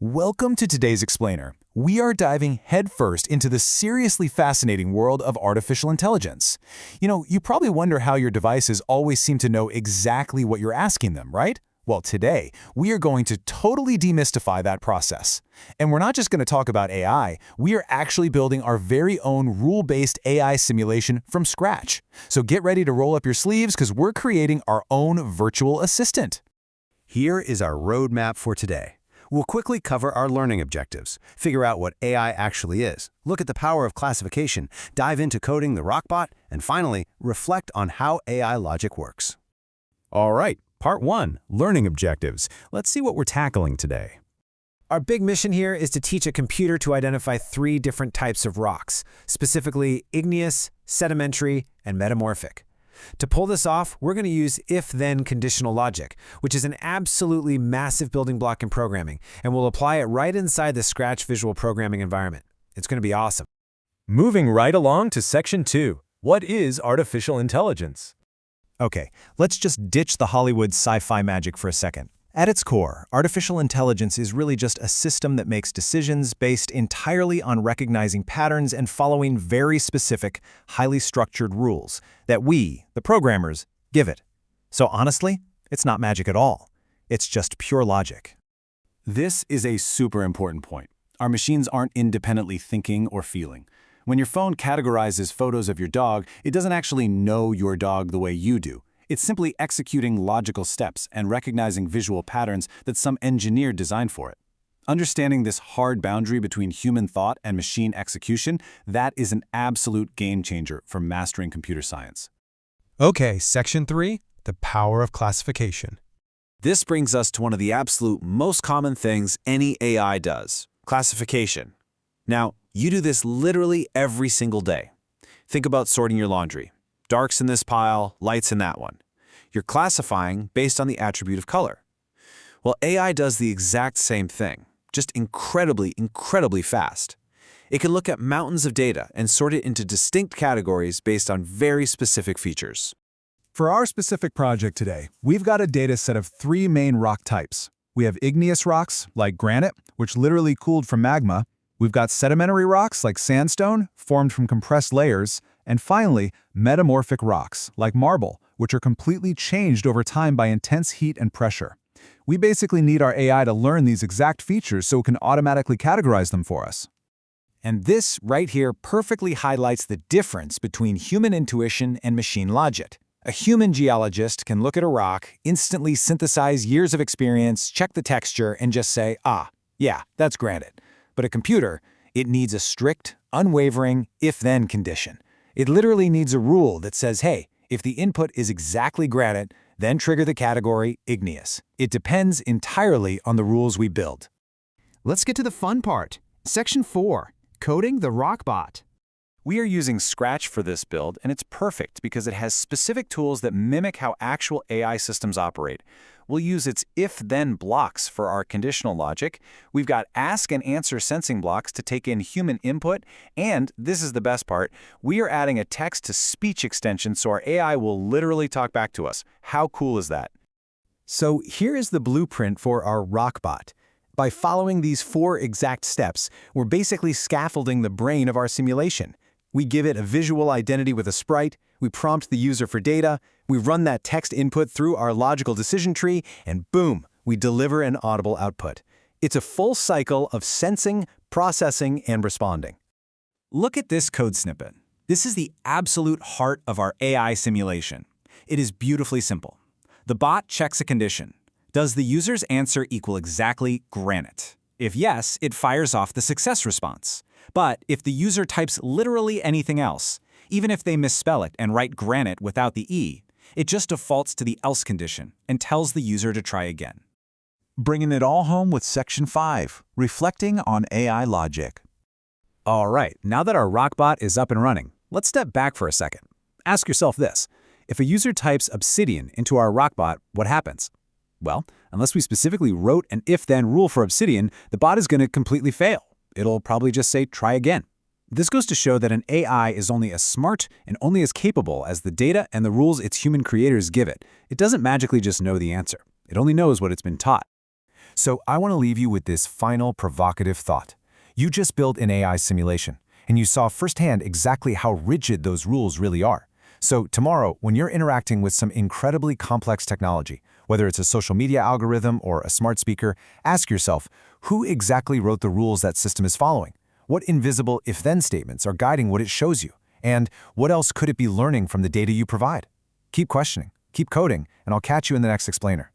Welcome to today's Explainer. We are diving headfirst into the seriously fascinating world of artificial intelligence. You probably wonder how your devices always seem to know exactly what you're asking them, right? Well, today, we are going to totally demystify that process. And we're not just going to talk about AI, we are actually building our very own rule-based AI simulation from scratch. So get ready to roll up your sleeves because we're creating our own virtual assistant. Here is our roadmap for today. We'll quickly cover our learning objectives, figure out what AI actually is, look at the power of classification, dive into coding the Rockbot, and finally, reflect on how AI logic works. All right, part 1, learning objectives. Let's see what we're tackling today. Our big mission here is to teach a computer to identify 3 different types of rocks, specifically igneous, sedimentary, and metamorphic. To pull this off, we're going to use if-then conditional logic, which is an absolutely massive building block in programming, and we'll apply it right inside the Scratch visual programming environment. It's going to be awesome. Moving right along to section 2. What is artificial intelligence? Okay, let's just ditch the Hollywood sci-fi magic for a second. At its core, artificial intelligence is really just a system that makes decisions based entirely on recognizing patterns and following very specific, highly structured rules that we, the programmers, give it. So honestly, it's not magic at all. It's just pure logic. This is a super important point. Our machines aren't independently thinking or feeling. When your phone categorizes photos of your dog, it doesn't actually know your dog the way you do. It's simply executing logical steps and recognizing visual patterns that some engineer designed for it. Understanding this hard boundary between human thought and machine execution, that is an absolute game changer for mastering computer science. Okay, section 3, the power of classification. This brings us to one of the absolute most common things any AI does, classification. Now, you do this literally every single day. Think about sorting your laundry. Darks in this pile, lights in that one. You're classifying based on the attribute of color. Well, AI does the exact same thing, just incredibly fast. It can look at mountains of data and sort it into distinct categories based on very specific features. For our specific project today, we've got a data set of 3 main rock types. We have igneous rocks, like granite, which literally cooled from magma. We've got sedimentary rocks, like sandstone, formed from compressed layers. And finally, metamorphic rocks, like marble, which are completely changed over time by intense heat and pressure. We basically need our AI to learn these exact features so it can automatically categorize them for us. And this right here perfectly highlights the difference between human intuition and machine logic. A human geologist can look at a rock, instantly synthesize years of experience, check the texture, and just say, yeah, that's granite. But a computer, it needs a strict, unwavering, if-then condition. It literally needs a rule that says, hey, if the input is exactly granite, then trigger the category igneous. It depends entirely on the rules we build. Let's get to the fun part. Section 4, coding the Rockbot. We are using Scratch for this build, and it's perfect because it has specific tools that mimic how actual AI systems operate. We'll use its if-then blocks for our conditional logic. We've got ask and answer sensing blocks to take in human input, and this is the best part, we are adding a text-to-speech extension so our AI will literally talk back to us. How cool is that? So here is the blueprint for our Rockbot. By following these 4 exact steps, we're basically scaffolding the brain of our simulation. We give it a visual identity with a sprite, we prompt the user for data, we run that text input through our logical decision tree, and boom, we deliver an audible output. It's a full cycle of sensing, processing, and responding. Look at this code snippet. This is the absolute heart of our AI simulation. It is beautifully simple. The bot checks a condition. Does the user's answer equal exactly granite? If yes, it fires off the success response. But if the user types literally anything else, even if they misspell it and write granite without the E, it just defaults to the else condition and tells the user to try again. Bringing it all home with section 5, reflecting on AI logic. All right, now that our Rockbot is up and running, let's step back for a second. Ask yourself this. If a user types obsidian into our Rockbot, what happens? Well, unless we specifically wrote an if-then rule for obsidian, the bot is going to completely fail. It'll probably just say, try again. This goes to show that an AI is only as smart and only as capable as the data and the rules its human creators give it. It doesn't magically just know the answer. It only knows what it's been taught. So I want to leave you with this final provocative thought. You just built an AI simulation, and you saw firsthand exactly how rigid those rules really are. So tomorrow, when you're interacting with some incredibly complex technology, whether it's a social media algorithm or a smart speaker, ask yourself, who exactly wrote the rules that system is following? What invisible if-then statements are guiding what it shows you? And what else could it be learning from the data you provide? Keep questioning, keep coding, and I'll catch you in the next explainer.